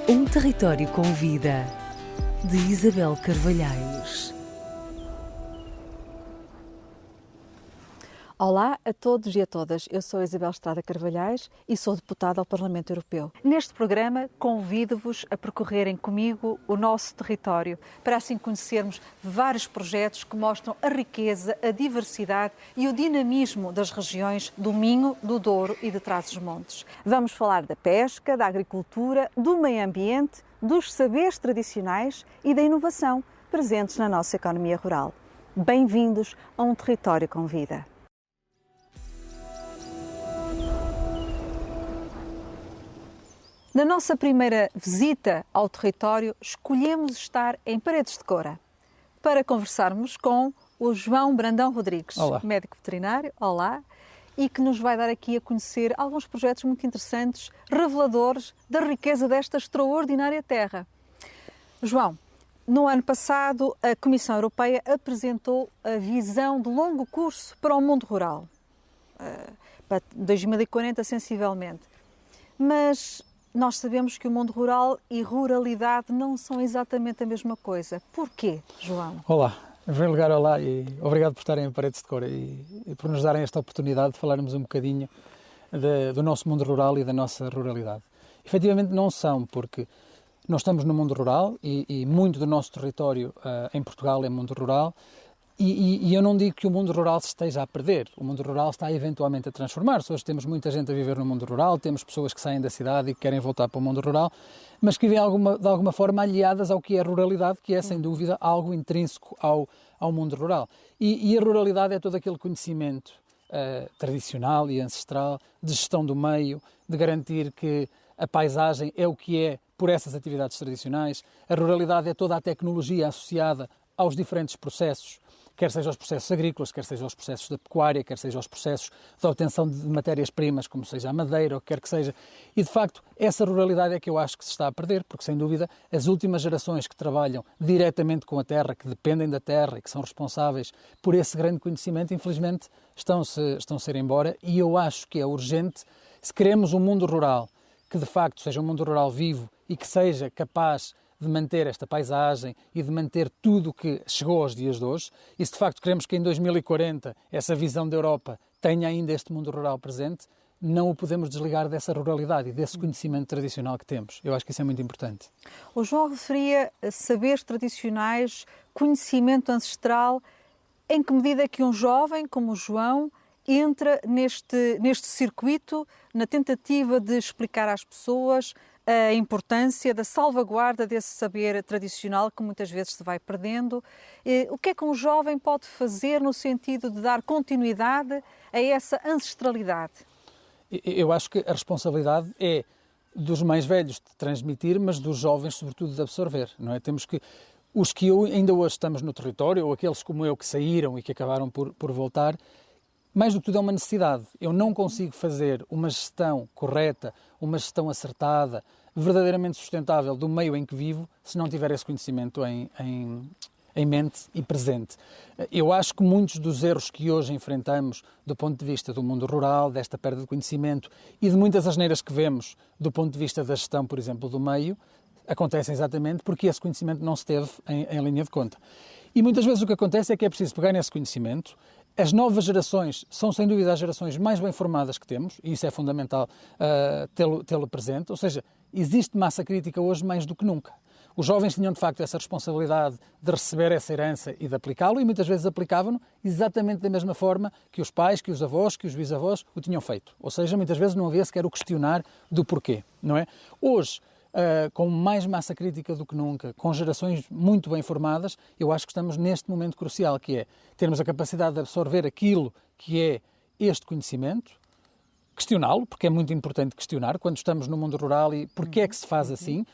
Um território com vida, de Isabel Carvalhais. Olá a todos e a todas, eu sou Isabel Estrada Carvalhais e sou deputada ao Parlamento Europeu. Neste programa convido-vos a percorrerem comigo o nosso território, para assim conhecermos vários projetos que mostram a riqueza, a diversidade e o dinamismo das regiões do Minho, do Douro e de Trás-os-Montes. Vamos falar da pesca, da agricultura, do meio ambiente, dos saberes tradicionais e da inovação presentes na nossa economia rural. Bem-vindos a um território com vida. Na nossa primeira visita ao território, escolhemos estar em Paredes de Coura para conversarmos com o João Brandão Rodrigues, Olá. Médico veterinário, olá, e que nos vai dar aqui a conhecer alguns projetos muito interessantes, reveladores da riqueza desta extraordinária terra. João, no ano passado a Comissão Europeia apresentou a visão de longo curso para o mundo rural, para 2040 sensivelmente, mas nós sabemos que o mundo rural e ruralidade não são exatamente a mesma coisa. Porquê, João? Olá, em primeiro lugar, olá e obrigado por estarem em Paredes de Coura e por nos darem esta oportunidade de falarmos um bocadinho do nosso mundo rural e da nossa ruralidade. Efetivamente não são, porque nós estamos no mundo rural e muito do nosso território em Portugal é mundo rural. E eu não digo que o mundo rural se esteja a perder, o mundo rural está eventualmente a transformar-se. Hoje temos muita gente a viver no mundo rural, temos pessoas que saem da cidade e que querem voltar para o mundo rural, mas que vivem de alguma forma aliadas ao que é a ruralidade, que é sem dúvida algo intrínseco ao mundo rural. E a ruralidade é todo aquele conhecimento tradicional e ancestral de gestão do meio, de garantir que a paisagem é o que é por essas atividades tradicionais. A ruralidade é toda a tecnologia associada aos diferentes processos, quer sejam os processos agrícolas, quer sejam os processos da pecuária, quer sejam os processos de obtenção de matérias-primas, como seja a madeira, ou quer que seja. E, de facto, essa ruralidade é que eu acho que se está a perder, porque, sem dúvida, as últimas gerações que trabalham diretamente com a terra, que dependem da terra e que são responsáveis por esse grande conhecimento, infelizmente, estão-se a ir embora. E eu acho que é urgente, se queremos um mundo rural que, de facto, seja um mundo rural vivo e que seja capaz de manter esta paisagem e de manter tudo o que chegou aos dias de hoje, e se de facto queremos que em 2040 essa visão da Europa tenha ainda este mundo rural presente, não o podemos desligar dessa ruralidade e desse conhecimento tradicional que temos. Eu acho que isso é muito importante. O João referia a saberes tradicionais, conhecimento ancestral. Em que medida é que um jovem como o João entra neste circuito, na tentativa de explicar às pessoas a importância da salvaguarda desse saber tradicional que muitas vezes se vai perdendo? O que é que um jovem pode fazer no sentido de dar continuidade a essa ancestralidade? Eu acho que a responsabilidade é dos mais velhos de transmitir, mas dos jovens, sobretudo, de absorver, não é? Temos que os que ainda hoje estamos no território, ou aqueles como eu que saíram e que acabaram por voltar, mais do que tudo é uma necessidade. Eu não consigo fazer uma gestão correta, uma gestão acertada, verdadeiramente sustentável do meio em que vivo, se não tiver esse conhecimento em mente e presente. Eu acho que muitos dos erros que hoje enfrentamos do ponto de vista do mundo rural, desta perda de conhecimento e de muitas asneiras que vemos do ponto de vista da gestão, por exemplo, do meio, acontecem exatamente porque esse conhecimento não se teve em linha de conta. E muitas vezes o que acontece é que é preciso pegar nesse conhecimento. As novas gerações são, sem dúvida, as gerações mais bem formadas que temos, e isso é fundamental tê-lo presente, ou seja, existe massa crítica hoje mais do que nunca. Os jovens tinham, de facto, essa responsabilidade de receber essa herança e de aplicá-lo, e muitas vezes aplicavam-no exatamente da mesma forma que os pais, que os avós, que os bisavós o tinham feito. Ou seja, muitas vezes não havia sequer o questionar do porquê, não é? Hoje, com mais massa crítica do que nunca, com gerações muito bem formadas, eu acho que estamos neste momento crucial, que é termos a capacidade de absorver aquilo que é este conhecimento, questioná-lo, porque é muito importante questionar quando estamos no mundo rural e porque é que se faz assim.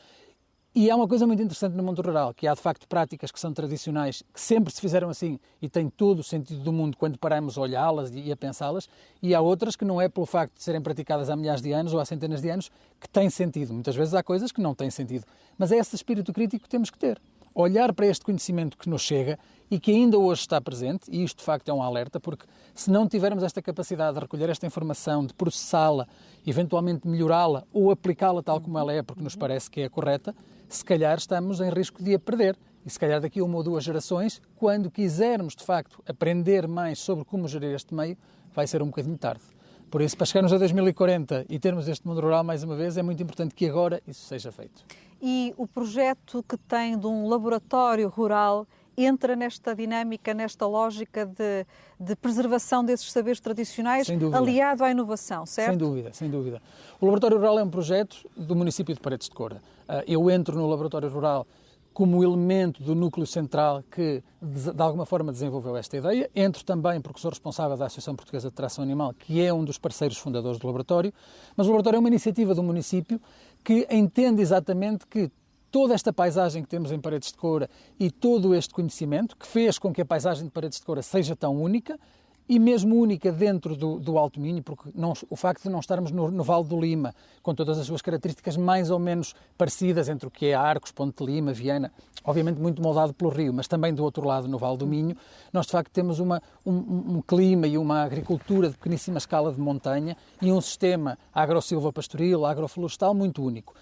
E há uma coisa muito interessante no mundo rural, que há de facto práticas que são tradicionais, que sempre se fizeram assim e têm todo o sentido do mundo quando paramos a olhá-las e a pensá-las, e há outras que não é pelo facto de serem praticadas há milhares de anos ou há centenas de anos que têm sentido. Muitas vezes há coisas que não têm sentido, mas é esse espírito crítico que temos que ter. olhar para este conhecimento que nos chega e que ainda hoje está presente, e isto de facto é um alerta, porque se não tivermos esta capacidade de recolher esta informação, de processá-la, eventualmente melhorá-la ou aplicá-la tal como ela é, porque nos parece que é correta, se calhar estamos em risco de a perder. E se calhar daqui a 1 ou 2 gerações, quando quisermos de facto aprender mais sobre como gerir este meio, vai ser um bocadinho tarde. Por isso, para chegarmos a 2040 e termos este mundo rural mais uma vez, é muito importante que agora isso seja feito. E o projeto que tem de um laboratório rural entra nesta dinâmica, nesta lógica de preservação desses saberes tradicionais, aliado à inovação, certo? Sem dúvida, sem dúvida. O Laboratório Rural é um projeto do município de Paredes de Coura. Eu entro no Laboratório Rural como elemento do núcleo central que, de alguma forma, desenvolveu esta ideia. Entro também porque sou responsável da Associação Portuguesa de Tração Animal, que é um dos parceiros fundadores do laboratório, mas o laboratório é uma iniciativa do município que entende exatamente que toda esta paisagem que temos em Paredes de Coura e todo este conhecimento que fez com que a paisagem de Paredes de Coura seja tão única, e mesmo única dentro do Alto Minho, porque o facto de não estarmos no Vale do Lima, com todas as suas características mais ou menos parecidas entre o que é Arcos, Ponte de Lima, Viana, obviamente muito moldado pelo rio, mas também do outro lado, no Vale do Minho, nós de facto temos um clima e uma agricultura de pequeníssima escala de montanha e um sistema agro-silvopastoril, agroflorestal muito único.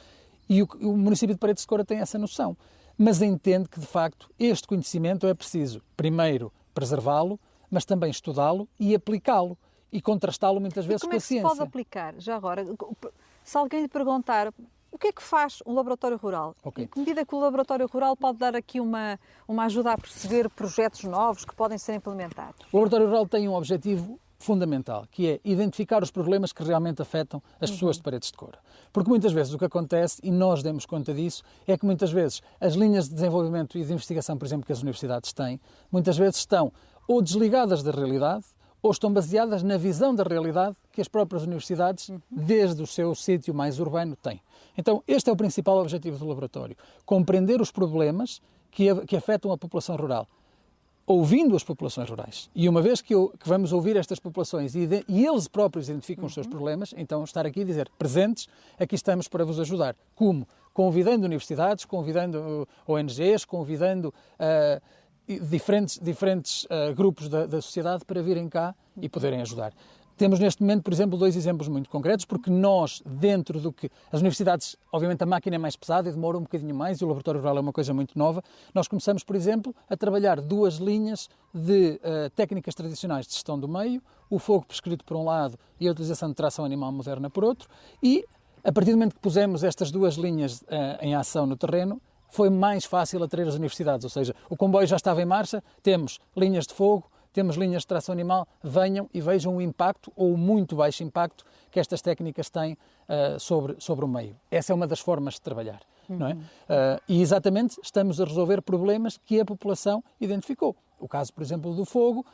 E o município de Paredes de Coura tem essa noção, mas entende que de facto este conhecimento é preciso, primeiro, preservá-lo, mas também estudá-lo e aplicá-lo e contrastá-lo muitas vezes com a ciência. Como é que se pode aplicar? Já agora, se alguém lhe perguntar o que é que faz um laboratório rural? Okay. Em que medida que o laboratório rural pode dar aqui uma ajuda a perceber projetos novos que podem ser implementados? O laboratório rural tem um objetivo fundamental, que é identificar os problemas que realmente afetam as pessoas de Paredes de Coura. Porque muitas vezes o que acontece, e nós demos conta disso, é que muitas vezes as linhas de desenvolvimento e de investigação, por exemplo, que as universidades têm, muitas vezes estão ou desligadas da realidade, ou estão baseadas na visão da realidade que as próprias universidades, desde o seu sítio mais urbano, têm. Então, este é o principal objetivo do laboratório, compreender os problemas que afetam a população rural, ouvindo as populações rurais. E uma vez que vamos ouvir estas populações e eles próprios identificam os seus problemas, então estar aqui e dizer, presentes, aqui estamos para vos ajudar. Como? Convidando universidades, convidando ONGs, convidando diferentes grupos da sociedade para virem cá e poderem ajudar. Temos neste momento, por exemplo, 2 exemplos muito concretos, porque nós, dentro do que... As universidades, obviamente a máquina é mais pesada e demora um bocadinho mais, e o laboratório rural é uma coisa muito nova. Nós começamos, por exemplo, a trabalhar 2 linhas de técnicas tradicionais de gestão do meio, o fogo prescrito por um lado e a utilização de tração animal moderna por outro, e a partir do momento que pusemos estas 2 linhas em ação no terreno, foi mais fácil atrair as universidades, ou seja, o comboio já estava em marcha, temos linhas de fogo, temos linhas de tração animal, venham e vejam o impacto ou o muito baixo impacto que estas técnicas têm sobre o meio. Essa é uma das formas de trabalhar, não é? E exatamente estamos a resolver problemas que a população identificou. O caso, por exemplo, do fogo,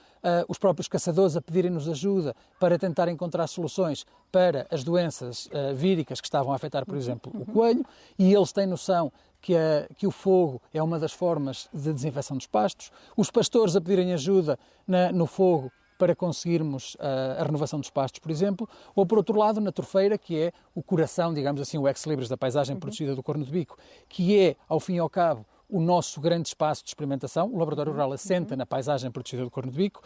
os próprios caçadores a pedirem-nos ajuda para tentar encontrar soluções para as doenças víricas que estavam a afetar, por exemplo, o coelho, e eles têm noção que o fogo é uma das formas de desinfecção dos pastos, os pastores a pedirem ajuda no fogo para conseguirmos a renovação dos pastos, por exemplo, ou por outro lado na torfeira, que é o coração, digamos assim, o ex-libris da paisagem protegida do Corno de Bico, que é, ao fim e ao cabo, o nosso grande espaço de experimentação. O laboratório rural assenta na paisagem protegida do Corno de Bico,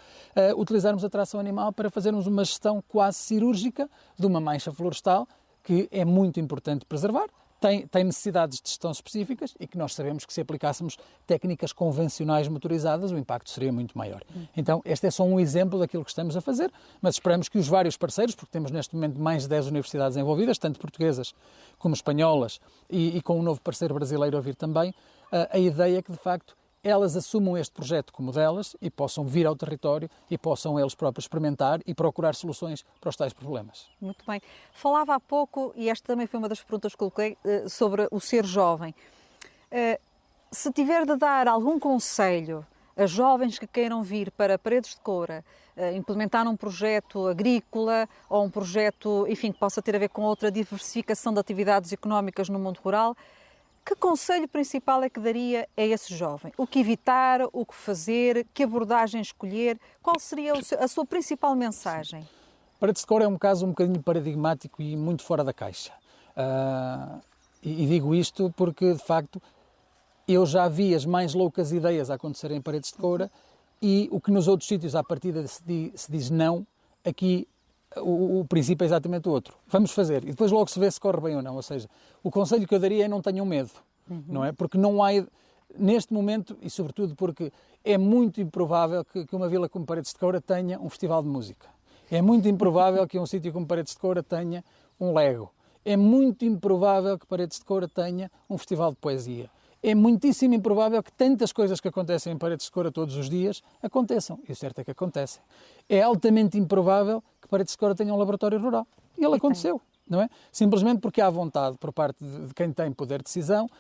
utilizarmos a tração animal para fazermos uma gestão quase cirúrgica de uma mancha florestal que é muito importante preservar. Tem necessidades de gestão específicas e que nós sabemos que se aplicássemos técnicas convencionais motorizadas o impacto seria muito maior. Então este é só um exemplo daquilo que estamos a fazer, mas esperamos que os vários parceiros, porque temos neste momento mais de 10 universidades envolvidas, tanto portuguesas como espanholas e com um novo parceiro brasileiro a vir também, a ideia é que de facto elas assumam este projeto como delas e possam vir ao território e possam eles próprios experimentar e procurar soluções para os tais problemas. Muito bem. Falava há pouco, e esta também foi uma das perguntas que coloquei, sobre o ser jovem. Se tiver de dar algum conselho a jovens que queiram vir para Paredes de Coura, implementar um projeto agrícola ou um projeto, enfim, que possa ter a ver com outra diversificação de atividades económicas no mundo rural, que conselho principal é que daria a esse jovem? O que evitar, o que fazer, que abordagem escolher? Qual seria a sua principal mensagem? Paredes de Coura é um caso um bocadinho paradigmático e muito fora da caixa. E digo isto porque, de facto, eu já vi as mais loucas ideias a acontecerem em Paredes de Coura e o que nos outros sítios à partida se diz não, aqui o princípio é exatamente o outro. Vamos fazer e depois logo se vê se corre bem ou não. Ou seja, o conselho que eu daria é não tenham medo, não é? Porque não há, neste momento, e sobretudo porque é muito improvável que uma vila como Paredes de Coura tenha um festival de música. É muito improvável que um sítio como Paredes de Coura tenha um Lego. É muito improvável que Paredes de Coura tenha um festival de poesia. É muitíssimo improvável que tantas coisas que acontecem em Paredes de Coura todos os dias aconteçam. E o certo é que acontecem. É altamente improvável que Paredes de Coura tenha um laboratório rural. E ele aconteceu, não é? Simplesmente porque há vontade por parte de quem tem poder de decisão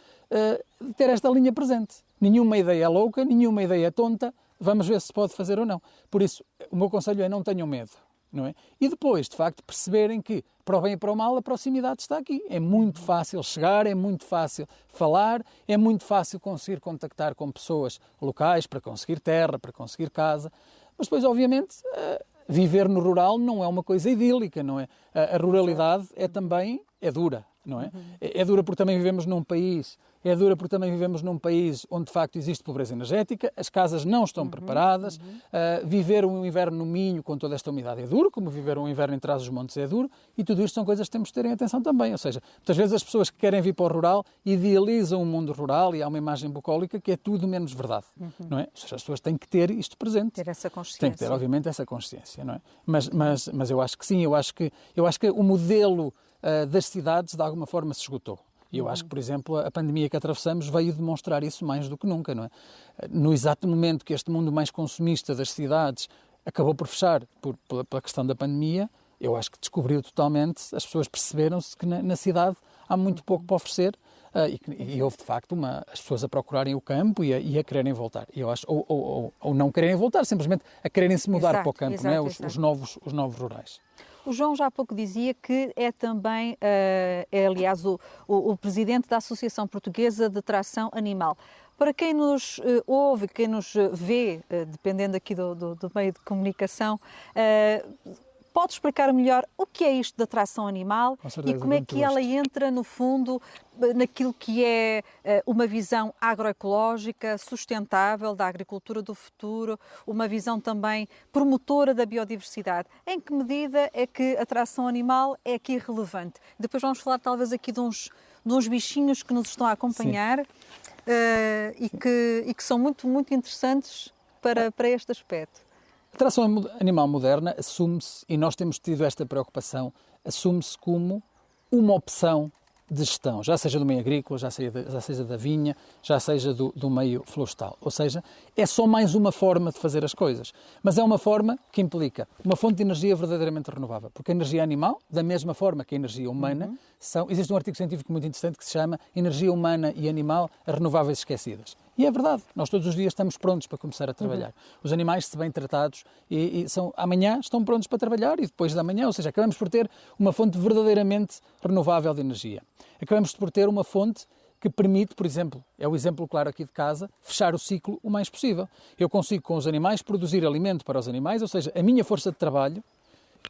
de ter esta linha presente. Nenhuma ideia é louca, nenhuma ideia é tonta. Vamos ver se se pode fazer ou não. Por isso, o meu conselho é não tenham medo. Não é? E depois, de facto, perceberem que, para o bem e para o mal, a proximidade está aqui. É muito fácil chegar, é muito fácil falar, é muito fácil conseguir contactar com pessoas locais para conseguir terra, para conseguir casa. Mas depois, obviamente, viver no rural não é uma coisa idílica, não é? A ruralidade é dura, não é? É dura porque também vivemos num país... É dura porque também vivemos num país onde, de facto, existe pobreza energética, as casas não estão preparadas, viver um inverno no Minho com toda esta umidade é duro, como viver um inverno em Trás-os-Montes é duro, e tudo isto são coisas que temos de terem atenção também. Ou seja, muitas vezes as pessoas que querem vir para o rural idealizam o mundo rural e há uma imagem bucólica que é tudo menos verdade, não é? Ou seja, as pessoas têm que ter isto presente. Ter essa consciência. Têm que ter, obviamente, essa consciência, não é? Mas eu acho que sim, eu acho que o modelo das cidades, de alguma forma, se esgotou. E eu acho que, por exemplo, a pandemia que atravessamos veio demonstrar isso mais do que nunca, não é? No exato momento que este mundo mais consumista das cidades acabou por fechar pela questão da pandemia, eu acho que descobriu totalmente, as pessoas perceberam-se que na cidade há muito pouco para oferecer e houve, de facto, as pessoas a procurarem o campo e a quererem voltar. E eu acho, ou não quererem voltar, simplesmente a quererem se mudar para o campo, não é? Os novos rurais. O João já há pouco dizia que é também, aliás, o presidente da Associação Portuguesa de Tração Animal. Para quem nos ouve, quem nos vê, dependendo aqui do meio de comunicação, pode explicar melhor o que é isto da tração animal e como é que ela entra, no fundo, naquilo que é uma visão agroecológica, sustentável da agricultura do futuro, uma visão também promotora da biodiversidade. Em que medida é que a tração animal é aqui relevante? Depois vamos falar talvez aqui de uns bichinhos que nos estão a acompanhar e que são muito, muito interessantes para este aspecto. A tração animal moderna assume-se, e nós temos tido esta preocupação, assume-se como uma opção de gestão, já seja do meio agrícola, já seja da vinha, já seja do meio florestal. Ou seja, é só mais uma forma de fazer as coisas. Mas é uma forma que implica uma fonte de energia verdadeiramente renovável. Porque a energia animal, da mesma forma que a energia humana, existe um artigo científico muito interessante que se chama Energia Humana e Animal, as Renováveis Esquecidas. E é verdade, nós todos os dias estamos prontos para começar a trabalhar. Os animais, se bem tratados, amanhã estão prontos para trabalhar e depois da manhã, ou seja, acabamos por ter uma fonte verdadeiramente renovável de energia. Acabamos por ter uma fonte que permite, por exemplo, é o exemplo claro aqui de casa, fechar o ciclo o mais possível. Eu consigo com os animais produzir alimento para os animais, ou seja, a minha força de trabalho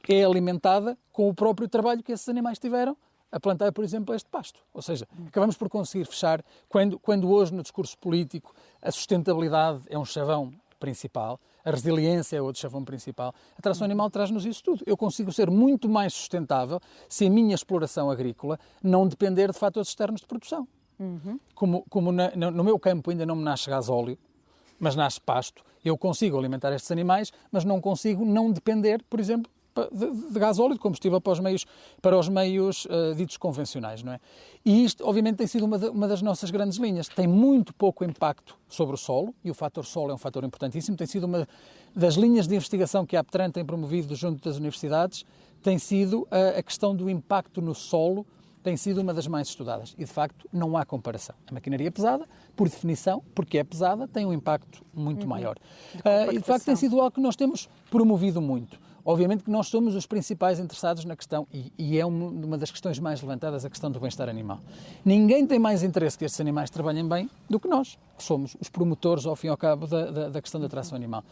é alimentada com o próprio trabalho que esses animais tiveram a plantar, por exemplo, este pasto. Ou seja, acabamos por conseguir fechar, quando hoje no discurso político a sustentabilidade é um chavão principal, a resiliência é outro chavão principal, a tração animal traz-nos isso tudo. Eu consigo ser muito mais sustentável se a minha exploração agrícola não depender de fatores externos de produção. Como no meu campo ainda não me nasce gasóleo, mas nasce pasto, eu consigo alimentar estes animais, mas não consigo não depender, por exemplo, de gasóleo, de combustível para os meios ditos convencionais, não é? E isto, obviamente, tem sido uma das nossas grandes linhas. Tem muito pouco impacto sobre o solo, e o fator solo é um fator importantíssimo. Tem sido uma das linhas de investigação que a APTRAN tem promovido junto das universidades, tem sido a questão do impacto no solo, tem sido uma das mais estudadas. E, de facto, não há comparação. A maquinaria pesada, por definição, porque é pesada, tem um impacto muito maior. E, de facto, tem sido algo que nós temos promovido muito. Obviamente que nós somos os principais interessados na questão, e é uma das questões mais levantadas, a questão do bem-estar animal. Ninguém tem mais interesse que estes animais trabalhem bem do que nós, que somos os promotores, ao fim e ao cabo, da questão da tração animal.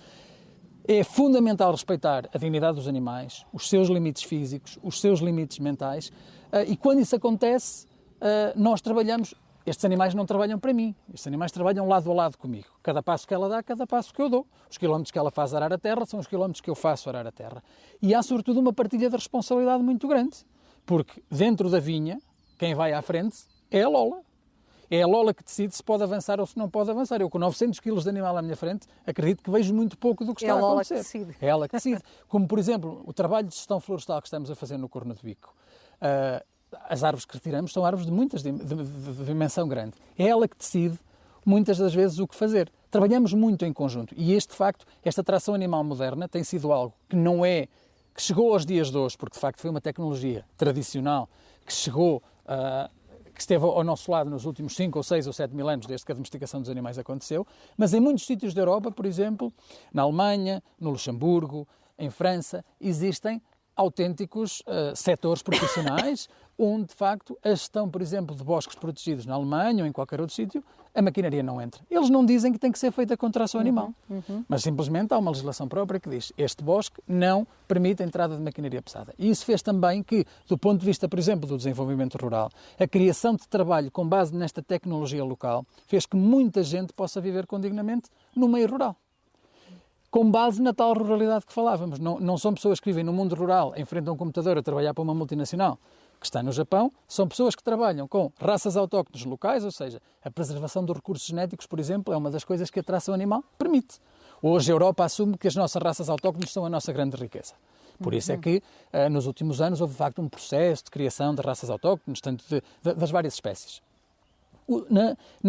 É fundamental respeitar a dignidade dos animais, os seus limites físicos, os seus limites mentais, e quando isso acontece, nós trabalhamos estes animais não trabalham para mim, estes animais trabalham lado a lado comigo. Cada passo que ela dá, cada passo que eu dou. Os quilómetros que ela faz arar a terra são os quilómetros que eu faço arar a terra. E há, sobretudo, uma partilha de responsabilidade muito grande, porque dentro da vinha, quem vai à frente é a Lola. É a Lola que decide se pode avançar ou se não pode avançar. Eu, com 900 quilos de animal à minha frente, acredito que vejo muito pouco do que está a acontecer. É a Lola que decide. É ela que decide. Como, por exemplo, o trabalho de gestão florestal que estamos a fazer no Corno de Bico. As árvores que retiramos são árvores de dimensão grande. É ela que decide, muitas das vezes, o que fazer. Trabalhamos muito em conjunto. E de facto, esta tração animal moderna tem sido algo que não é... que chegou aos dias de hoje, porque de facto foi uma tecnologia tradicional que chegou... que esteve ao nosso lado nos últimos 5 ou 6 ou 7 mil anos, desde que a domesticação dos animais aconteceu, mas em muitos sítios da Europa, por exemplo, na Alemanha, no Luxemburgo, em França, existem autênticos setores profissionais onde, de facto, a gestão, por exemplo, de bosques protegidos na Alemanha ou em qualquer outro sítio, a maquinaria não entra. Eles não dizem que tem que ser feita com tração animal, mas simplesmente há uma legislação própria que diz este bosque não permite a entrada de maquinaria pesada. E isso fez também que, do ponto de vista, por exemplo, do desenvolvimento rural, a criação de trabalho com base nesta tecnologia local fez que muita gente possa viver condignamente no meio rural. Com base na tal ruralidade que falávamos. Não são pessoas que vivem no mundo rural, em frente a um computador a trabalhar para uma multinacional que está no Japão, são pessoas que trabalham com raças autóctones locais, ou seja, a preservação dos recursos genéticos, por exemplo, é uma das coisas que a tração animal permite. Hoje a Europa assume que as nossas raças autóctones são a nossa grande riqueza. Por isso é que, nos últimos anos, houve de facto um processo de criação de raças autóctones, tanto das várias espécies.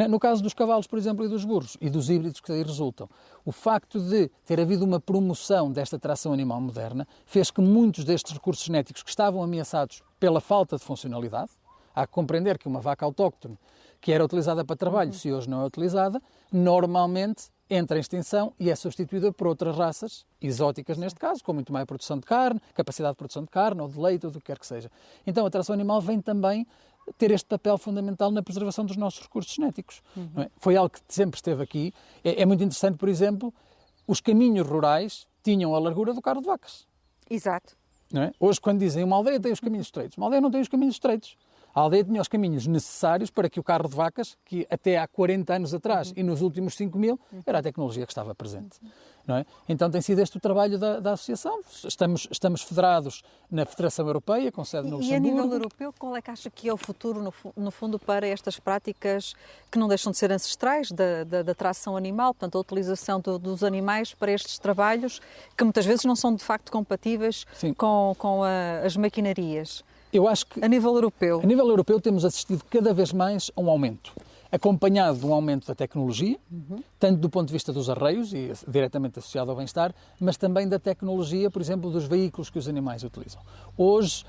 No caso dos cavalos, por exemplo, e dos burros, e dos híbridos que daí resultam, o facto de ter havido uma promoção desta tração animal moderna fez que muitos destes recursos genéticos que estavam ameaçados pela falta de funcionalidade, há que compreender que uma vaca autóctone que era utilizada para trabalho, se hoje não é utilizada, normalmente entra em extinção e é substituída por outras raças, exóticas neste caso, com muito mais produção de carne, capacidade de produção de carne ou de leite ou do que quer que seja. Então a tração animal vem também ter este papel fundamental na preservação dos nossos recursos genéticos. Não é? Foi algo que sempre esteve aqui. É muito interessante, por exemplo, os caminhos rurais tinham a largura do carro de vacas. Exato. Não é? Hoje, quando dizem uma aldeia tem os caminhos estreitos, uma aldeia não tem os caminhos estreitos. A aldeia tinha os caminhos necessários para que o carro de vacas, que até há 40 anos atrás e nos últimos 5.000, era a tecnologia que estava presente. Não é? Então tem sido este o trabalho da Associação. Estamos federados na Federação Europeia, com sede no Luxemburgo. E a nível europeu, qual é que acha que é o futuro, no fundo, para estas práticas que não deixam de ser ancestrais da tração animal, portanto, a utilização dos animais para estes trabalhos, que muitas vezes não são de facto compatíveis com as maquinarias? Eu acho que, a nível europeu, temos assistido cada vez mais a um aumento, acompanhado de um aumento da tecnologia, tanto do ponto de vista dos arreios, e diretamente associado ao bem-estar, mas também da tecnologia, por exemplo, dos veículos que os animais utilizam. Hoje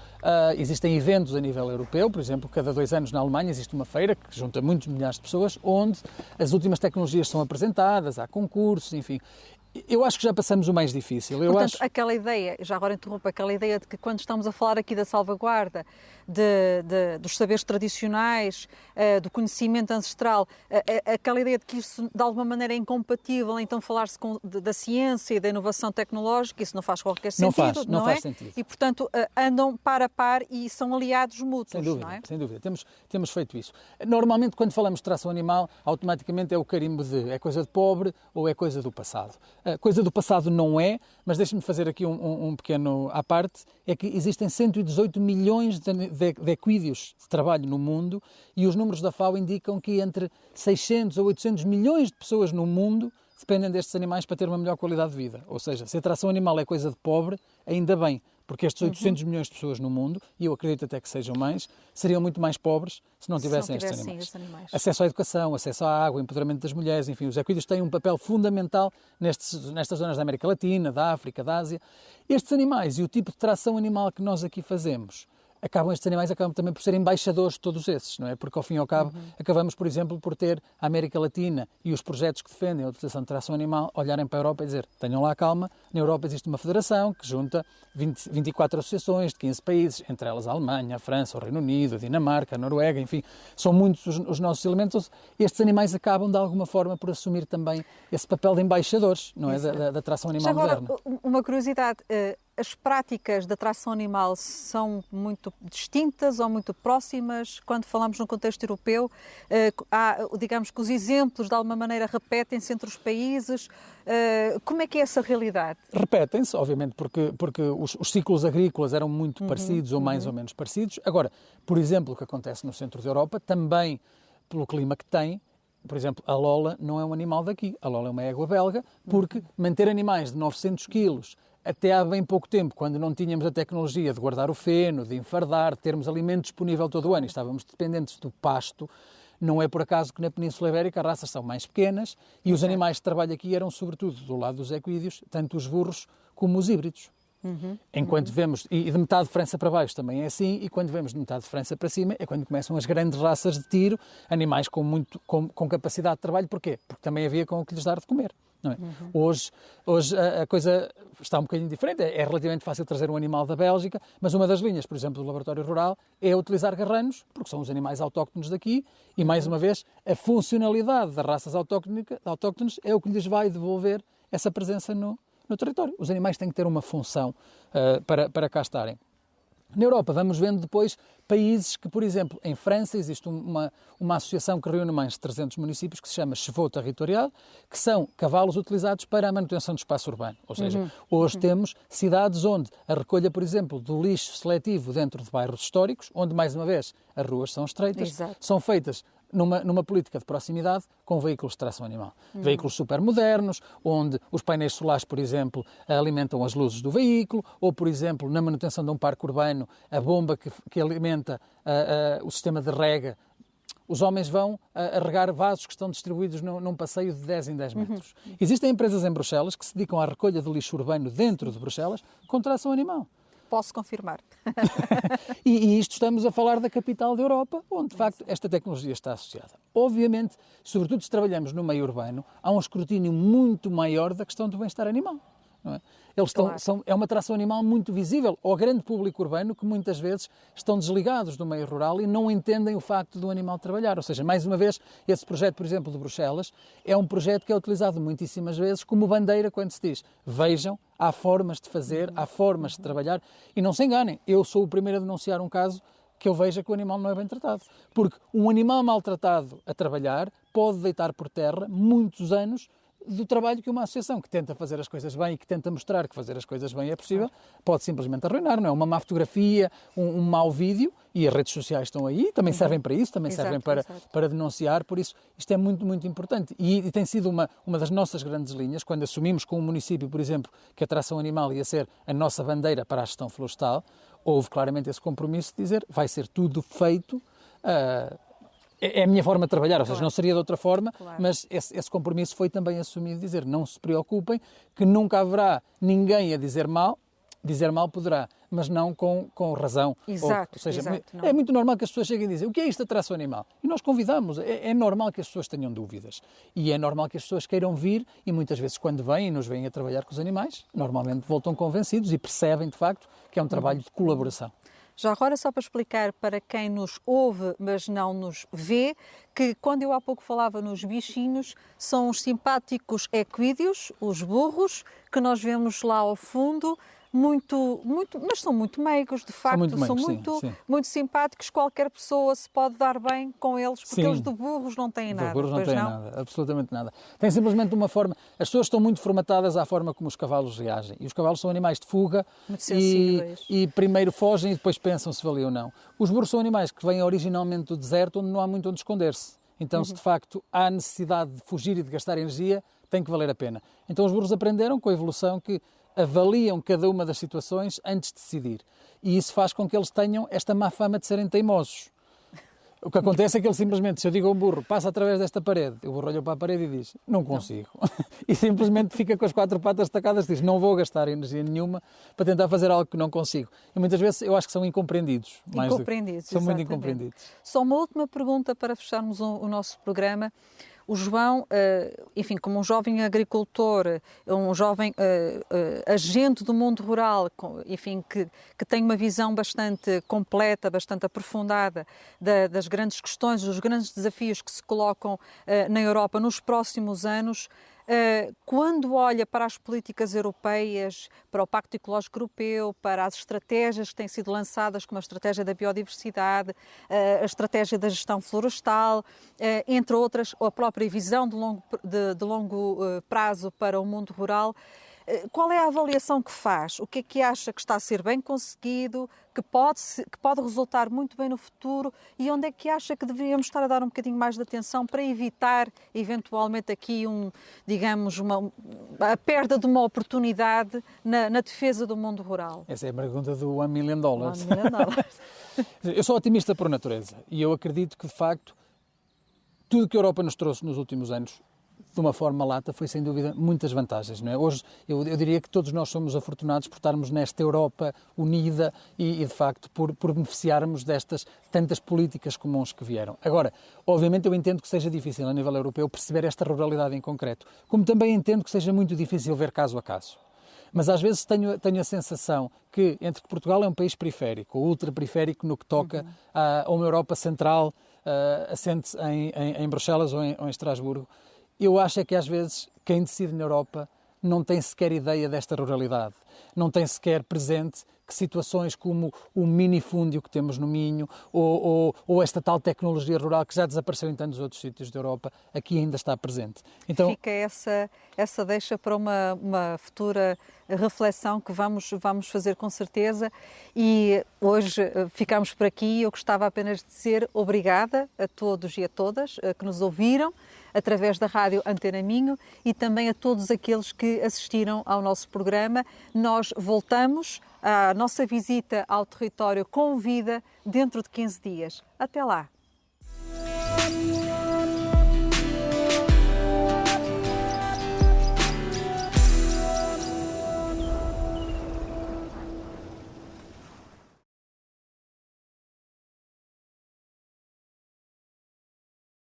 existem eventos a nível europeu, por exemplo, cada 2 anos na Alemanha existe uma feira que junta muitos milhares de pessoas, onde as últimas tecnologias são apresentadas, há concursos, enfim. Eu acho que já passamos o mais difícil. Portanto, aquela ideia, já agora interrompo, aquela ideia de que quando estamos a falar aqui da salvaguarda dos saberes tradicionais, do conhecimento ancestral, aquela ideia de que isso de alguma maneira é incompatível, então falar-se da ciência e da inovação tecnológica, isso não faz qualquer sentido, não faz sentido. E, portanto, andam par a par e são aliados mútuos, sem dúvida, não é? Sem dúvida, temos feito isso. Normalmente, quando falamos de tração animal, automaticamente é o carimbo de é coisa de pobre ou é coisa do passado. Coisa do passado não é, mas deixe-me fazer aqui um pequeno à parte, é que existem 118 milhões de equídeos de trabalho no mundo e os números da FAO indicam que entre 600 a 800 milhões de pessoas no mundo dependem destes animais para ter uma melhor qualidade de vida. Ou seja, se a tração animal é coisa de pobre, ainda bem, porque estes 800 milhões de pessoas no mundo, e eu acredito até que sejam mais, seriam muito mais pobres se não tivessem estes animais. Acesso à educação, acesso à água, empoderamento das mulheres, enfim, os equídeos têm um papel fundamental nestas zonas da América Latina, da África, da Ásia. Estes animais e o tipo de tração animal que nós aqui fazemos, estes animais acabam também por ser embaixadores de todos esses, não é? Porque ao fim e ao cabo acabamos, por exemplo, por ter a América Latina e os projetos que defendem a utilização de tração animal olharem para a Europa e dizer, tenham lá calma, na Europa existe uma federação que junta 24 associações de 15 países, entre elas a Alemanha, a França, o Reino Unido, a Dinamarca, a Noruega, enfim, são muitos os nossos elementos. Estes animais acabam de alguma forma por assumir também esse papel de embaixadores, não é? Da tração animal moderna. Agora, uma curiosidade, as práticas da tração animal são muito distintas ou muito próximas? Quando falamos no contexto europeu, digamos que os exemplos de alguma maneira repetem-se entre os países. Como é que é essa realidade? Repetem-se, obviamente, porque os ciclos agrícolas eram muito parecidos ou mais ou menos parecidos. Agora, por exemplo, o que acontece no centro da Europa, também pelo clima que tem, por exemplo, a Lola não é um animal daqui, a Lola é uma égua belga, porque manter animais de 900 quilos até há bem pouco tempo, quando não tínhamos a tecnologia de guardar o feno, de enfardar, de termos alimento disponível todo o ano e estávamos dependentes do pasto, não é por acaso que na Península Ibérica as raças são mais pequenas e os animais de trabalho aqui eram sobretudo do lado dos equídeos, tanto os burros como os híbridos. Enquanto vemos, e de metade de França para baixo também é assim, e quando vemos de metade de França para cima é quando começam as grandes raças de tiro, animais com capacidade de trabalho. Porquê? Porque também havia com o que lhes dar de comer. Não é? Hoje a coisa está um bocadinho diferente, é relativamente fácil trazer um animal da Bélgica, mas uma das linhas, por exemplo, do Laboratório Rural é utilizar garranos, porque são os animais autóctones daqui, e mais uma vez, a funcionalidade das raças autóctones é o que lhes vai devolver essa presença no território. Os animais têm que ter uma função para cá estarem. Na Europa, vamos vendo depois países que, por exemplo, em França existe uma associação que reúne mais de 300 municípios que se chama Chevaux Territorial, que são cavalos utilizados para a manutenção do espaço urbano. Ou seja, hoje temos cidades onde a recolha, por exemplo, do lixo seletivo dentro de bairros históricos, onde, mais uma vez, as ruas são estreitas, Exato. são feitas numa política de proximidade com veículos de tração animal. Veículos super modernos, onde os painéis solares, por exemplo, alimentam as luzes do veículo, ou, por exemplo, na manutenção de um parque urbano, a bomba que alimenta o sistema de rega. Os homens vão a regar vasos que estão distribuídos num passeio de 10 em 10 metros. Existem empresas em Bruxelas que se dedicam à recolha de lixo urbano dentro de Bruxelas com tração animal. Posso confirmar. E isto estamos a falar da capital da Europa, onde de facto esta tecnologia está associada. Obviamente, sobretudo se trabalhamos no meio urbano, há um escrutínio muito maior da questão do bem-estar animal. Não é? É uma tração animal muito visível ao grande público urbano que muitas vezes estão desligados do meio rural e não entendem o facto do animal trabalhar. Ou seja, mais uma vez, esse projeto, por exemplo, de Bruxelas, é um projeto que é utilizado muitíssimas vezes como bandeira quando se diz: vejam, há formas de fazer, há formas de trabalhar, e não se enganem, eu sou o primeiro a denunciar um caso que eu veja que o animal não é bem tratado. Porque um animal maltratado a trabalhar pode deitar por terra muitos anos do trabalho que uma associação que tenta fazer as coisas bem e que tenta mostrar que fazer as coisas bem é possível, pode simplesmente arruinar, não é? Uma má fotografia, um mau vídeo, e as redes sociais estão aí, também servem para isso, também servem para denunciar, por isso isto é muito, muito importante. E tem sido uma das nossas grandes linhas, quando assumimos com um município, por exemplo, que a tração animal ia ser a nossa bandeira para a gestão florestal, houve claramente esse compromisso de dizer vai ser tudo feito. É a minha forma de trabalhar, ou seja, não seria de outra forma, mas esse compromisso foi também assumido, dizer não se preocupem, que nunca haverá ninguém a dizer mal poderá, mas não com razão. Exato, ou seja, exato, é muito normal que as pessoas cheguem e dizem: o que é isto da tração animal? E nós convidamos, é normal que as pessoas tenham dúvidas e é normal que as pessoas queiram vir e muitas vezes quando vêm e nos vêm a trabalhar com os animais, normalmente voltam convencidos e percebem de facto que é um trabalho de colaboração. Já agora, só para explicar para quem nos ouve, mas não nos vê, que quando eu há pouco falava nos bichinhos, são os simpáticos equídeos, os burros, que nós vemos lá ao fundo, mas são muito meigos, de facto, são muito simpáticos, qualquer pessoa se pode dar bem com eles, porque eles de burros não têm nada. De burros não têm nada, absolutamente nada. Tem simplesmente uma forma, as pessoas estão muito formatadas à forma como os cavalos reagem, e os cavalos são animais de fuga e primeiro fogem e depois pensam se valia ou não. Os burros são animais que vêm originalmente do deserto, onde não há muito onde esconder-se. Então, se de facto há necessidade de fugir e de gastar energia, tem que valer a pena. Então os burros aprenderam com a evolução que avaliam cada uma das situações antes de decidir. E isso faz com que eles tenham esta má fama de serem teimosos. O que acontece é que ele simplesmente, se eu digo a um burro, passa através desta parede, o burro olha para a parede e diz: não consigo. E simplesmente fica com as 4 patas destacadas e diz: não vou gastar energia nenhuma para tentar fazer algo que não consigo. E muitas vezes eu acho que são incompreendidos. São muito incompreendidos. Só uma última pergunta para fecharmos o nosso programa. O João, enfim, como um jovem agricultor, um jovem agente do mundo rural, enfim, que tem uma visão bastante completa, bastante aprofundada das grandes questões, dos grandes desafios que se colocam na Europa nos próximos anos, Quando olha para as políticas europeias, para o Pacto Ecológico Europeu, para as estratégias que têm sido lançadas, como a estratégia da biodiversidade, a estratégia da gestão florestal, entre outras, ou a própria visão de longo prazo para o mundo rural, qual é a avaliação que faz? O que é que acha que está a ser bem conseguido, que pode resultar muito bem no futuro, e onde é que acha que deveríamos estar a dar um bocadinho mais de atenção para evitar, eventualmente, aqui a perda de uma oportunidade na defesa do mundo rural? Essa é a pergunta do $1 million. $1 million. Eu sou otimista por natureza e eu acredito que, de facto, tudo que a Europa nos trouxe nos últimos anos, de uma forma lata, foi sem dúvida muitas vantagens. Não é? Hoje eu diria que todos nós somos afortunados por estarmos nesta Europa unida e de facto, por beneficiarmos destas tantas políticas comuns que vieram. Agora, obviamente eu entendo que seja difícil a nível europeu perceber esta ruralidade em concreto, como também entendo que seja muito difícil ver caso a caso. Mas às vezes tenho a sensação que, entre que Portugal é um país periférico, ou ultraperiférico no que toca a uma Europa central, assente em Bruxelas ou em Estrasburgo, eu acho é que às vezes quem decide na Europa não tem sequer ideia desta ruralidade, não tem sequer presente que situações como o minifúndio que temos no Minho ou esta tal tecnologia rural que já desapareceu em tantos outros sítios da Europa, aqui ainda está presente. Então, fica essa deixa para uma futura reflexão que vamos fazer com certeza, e hoje ficamos por aqui. Eu gostava apenas de dizer obrigada a todos e a todas que nos ouviram através da Rádio Antena Minho e também a todos aqueles que assistiram ao nosso programa. Nós voltamos à nossa visita ao território com vida dentro de 15 dias. Até lá!